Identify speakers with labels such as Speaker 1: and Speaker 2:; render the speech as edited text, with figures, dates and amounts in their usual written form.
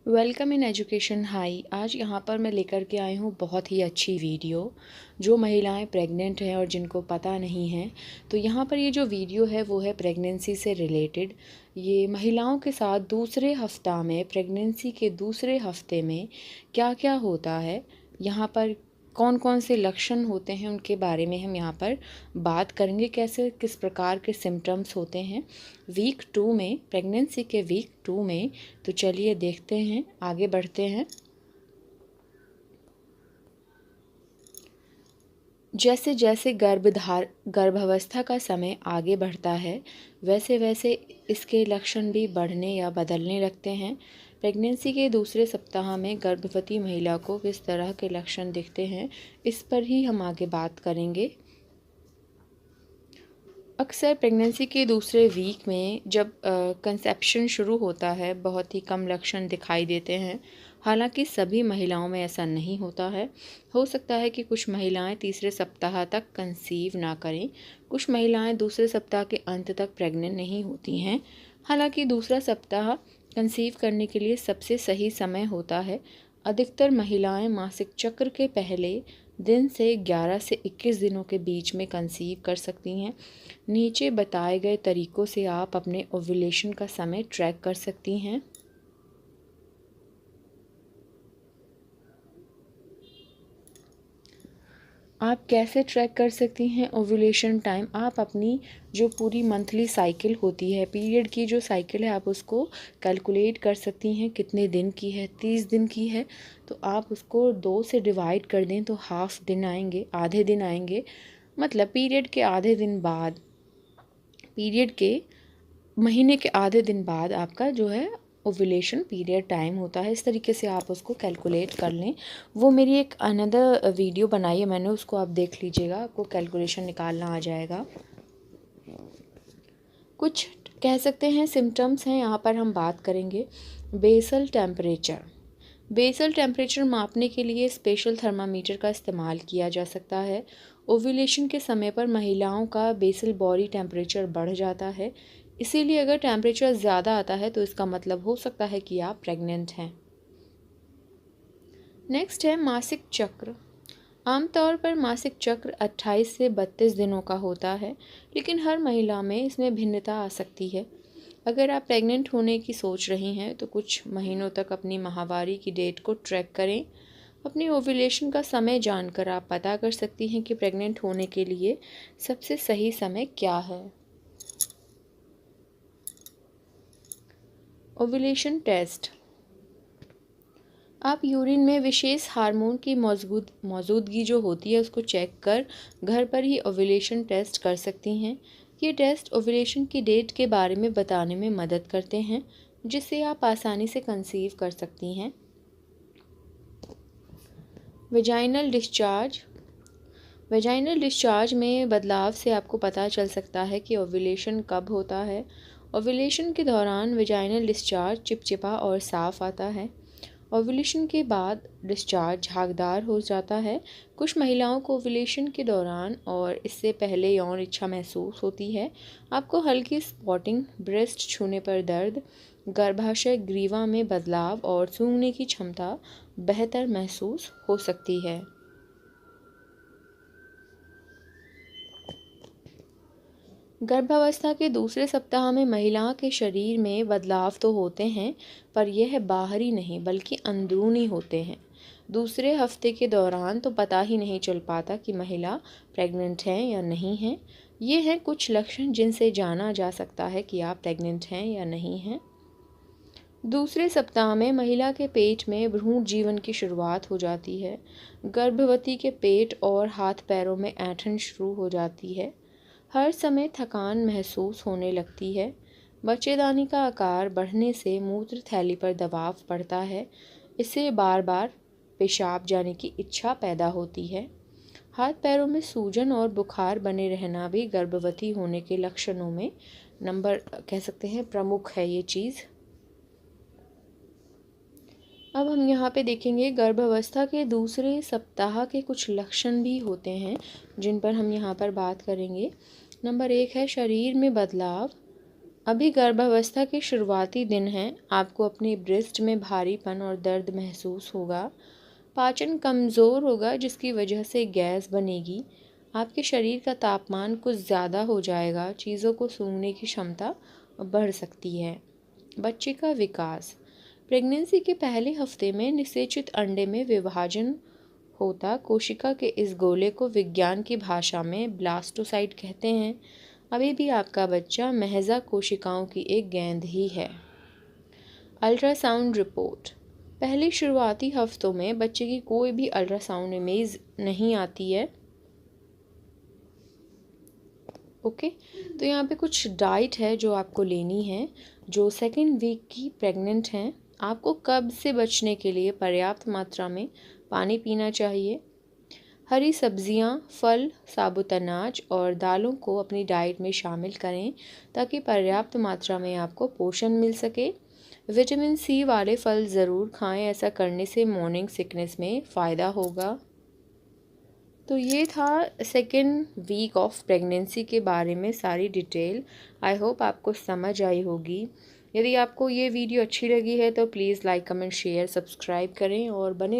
Speaker 1: Welcome in education high. आज यहाँ पर मैं लेकर के आई हूँ बहुत ही अच्छी वीडियो। जो महिलाएं प्रेग्नेंट हैं और जिनको पता नहीं है, तो यहाँ पर ये जो वीडियो है वो है प्रेगनेंसी से रिलेटेड। ये महिलाओं के साथ दूसरे हफ्ता में, प्रेगनेंसी के दूसरे हफ्ते में क्या क्या होता है, यहाँ पर कौन कौन से लक्षण होते हैं, उनके बारे में हम यहाँ पर बात करेंगे। कैसे किस प्रकार के सिम्टम्स होते हैं वीक 2 में, प्रेगनेंसी के वीक 2 में। तो चलिए देखते हैं, आगे बढ़ते हैं। जैसे जैसे गर्भावस्था का समय आगे बढ़ता है, वैसे वैसे इसके लक्षण भी बढ़ने या बदलने लगते हैं। प्रेगनेंसी के दूसरे सप्ताह में गर्भवती महिला को किस तरह के लक्षण दिखते हैं, इस पर ही हम आगे बात करेंगे। अक्सर प्रेगनेंसी के दूसरे वीक में जब कंसेप्शन शुरू होता है, बहुत ही कम लक्षण दिखाई देते हैं। हालांकि सभी महिलाओं में ऐसा नहीं होता है। हो सकता है कि कुछ महिलाएं तीसरे सप्ताह तक कंसीव ना करें, कुछ महिलाएं दूसरे सप्ताह के अंत तक प्रेग्नेंट नहीं होती हैं। हालांकि दूसरा सप्ताह कंसीव करने के लिए सबसे सही समय होता है। अधिकतर महिलाएं मासिक चक्र के पहले दिन से 11 से 21 दिनों के बीच में कंसीव कर सकती हैं। नीचे बताए गए तरीकों से आप अपने ओव्यूलेशन का समय ट्रैक कर सकती हैं। आप कैसे ट्रैक कर सकती हैं ओव्यूलेशन टाइम? आप अपनी जो पूरी मंथली साइकिल होती है, पीरियड की जो साइकिल है, आप उसको कैलकुलेट कर सकती हैं। कितने दिन की है? 30 दिन की है तो आप उसको 2 से डिवाइड कर दें तो हाफ दिन आएंगे, आधे दिन आएंगे। मतलब पीरियड के आधे दिन बाद, पीरियड के महीने के आधे दिन बाद आपका जो है ओव्यूलेशन पीरियड टाइम होता है। इस तरीके से आप उसको कैलकुलेट कर लें। वो मेरी एक अनदर वीडियो बनाई है मैंने, उसको आप देख लीजिएगा, आपको कैलकुलेशन निकालना आ जाएगा। कुछ कह सकते हैं सिम्टम्स हैं, यहाँ पर हम बात करेंगे। Basal temperature. बेसल टेम्परेचर मापने के लिए स्पेशल थर्मामीटर का इस्तेमाल किया जा सकता है। ओव्यूलेशन के समय पर महिलाओं का बेसल बॉडी टेम्परेचर बढ़ जाता है। इसीलिए अगर टेम्परेचर ज़्यादा आता है तो इसका मतलब हो सकता है कि आप प्रेग्नेंट हैं। नेक्स्ट है मासिक चक्र। आमतौर पर मासिक चक्र 28 से 32 दिनों का होता है, लेकिन हर महिला में इसमें भिन्नता आ सकती है। अगर आप प्रेग्नेंट होने की सोच रही हैं तो कुछ महीनों तक अपनी माहवारी की डेट को ट्रैक करें। अपनी ओव्यूलेशन का समय जानकर आप पता कर सकती हैं कि प्रेग्नेंट होने के लिए सबसे सही समय क्या है। Ovulation test. आप यूरिन में विशेष हार्मोन की मौजूदगी जो होती है उसको चेक कर घर पर ही ओव्यूलेशन टेस्ट कर सकती हैं। ये टेस्ट ओव्यूलेशन की डेट के बारे में बताने में मदद करते हैं, जिससे आप आसानी से कंसीव कर सकती हैं। Vaginal discharge. वेजाइनल डिस्चार्ज में बदलाव से आपको पता चल सकता है कि ओव्यूलेशन कब होता है। ओव्यूलेशन के दौरान वेजाइनल डिस्चार्ज चिपचिपा और साफ आता है। ओव्यूलेशन के बाद डिस्चार्ज झागदार हो जाता है। कुछ महिलाओं को ओव्यूलेशन के दौरान और इससे पहले यौन इच्छा महसूस होती है। आपको हल्की स्पॉटिंग, ब्रेस्ट छूने पर दर्द, गर्भाशय ग्रीवा में बदलाव और सूंघने की क्षमता बेहतर महसूस हो सकती है। गर्भावस्था के दूसरे सप्ताह में महिला के शरीर में बदलाव तो होते हैं, पर यह बाहरी नहीं बल्कि अंदरूनी होते हैं। दूसरे हफ्ते के दौरान तो पता ही नहीं चल पाता कि महिला प्रेग्नेंट है या नहीं है। ये हैं कुछ लक्षण जिनसे जाना जा सकता है कि आप प्रेग्नेंट हैं या नहीं हैं। दूसरे सप्ताह में महिला के पेट में भ्रूण जीवन की शुरुआत हो जाती है। गर्भवती के पेट और हाथ पैरों में ऐंठन शुरू हो जाती है। हर समय थकान महसूस होने लगती है। बच्चेदानी का आकार बढ़ने से मूत्र थैली पर दबाव पड़ता है। इससे बार बार पेशाब जाने की इच्छा पैदा होती है। हाथ पैरों में सूजन और बुखार बने रहना भी गर्भवती होने के लक्षणों में नंबर कह सकते हैं प्रमुख है ये चीज़। अब हम यहाँ पे देखेंगे गर्भावस्था के दूसरे सप्ताह के कुछ लक्षण भी होते हैं, जिन पर हम यहाँ पर बात करेंगे। नंबर 1 है शरीर में बदलाव। अभी गर्भावस्था के शुरुआती दिन हैं। आपको अपनी ब्रेस्ट में भारीपन और दर्द महसूस होगा। पाचन कमज़ोर होगा जिसकी वजह से गैस बनेगी। आपके शरीर का तापमान कुछ ज़्यादा हो जाएगा। चीज़ों को सूंघने की क्षमता बढ़ सकती है। बच्चे का विकास। प्रेगनेंसी के पहले हफ्ते में निषेचित अंडे में विभाजन होता। कोशिका के इस गोले को विज्ञान की भाषा में ब्लास्टोसाइट कहते हैं। अभी भी आपका बच्चा महज़ कोशिकाओं की एक गेंद ही है। Ultrasound report. पहले शुरुआती हफ्तों में बच्चे की कोई भी अल्ट्रासाउंड इमेज नहीं आती है। ओके, तो यहाँ पे कुछ डाइट है जो आपको लेनी है। जो सेकेंड वीक की प्रेग्नेंट हैं, आपको कब्ज से बचने के लिए पर्याप्त मात्रा में पानी पीना चाहिए। हरी सब्जियां, फल, साबुत अनाज और दालों को अपनी डाइट में शामिल करें ताकि पर्याप्त मात्रा में आपको पोषण मिल सके। विटामिन सी वाले फल ज़रूर खाएं। ऐसा करने से मॉर्निंग सिकनेस में फ़ायदा होगा। तो ये था सेकेंड वीक ऑफ प्रेगनेंसी के बारे में सारी डिटेल। आई होप आपको समझ आई होगी। यदि आपको ये वीडियो अच्छी लगी है तो please like, comment, share, subscribe करें और बने रहें।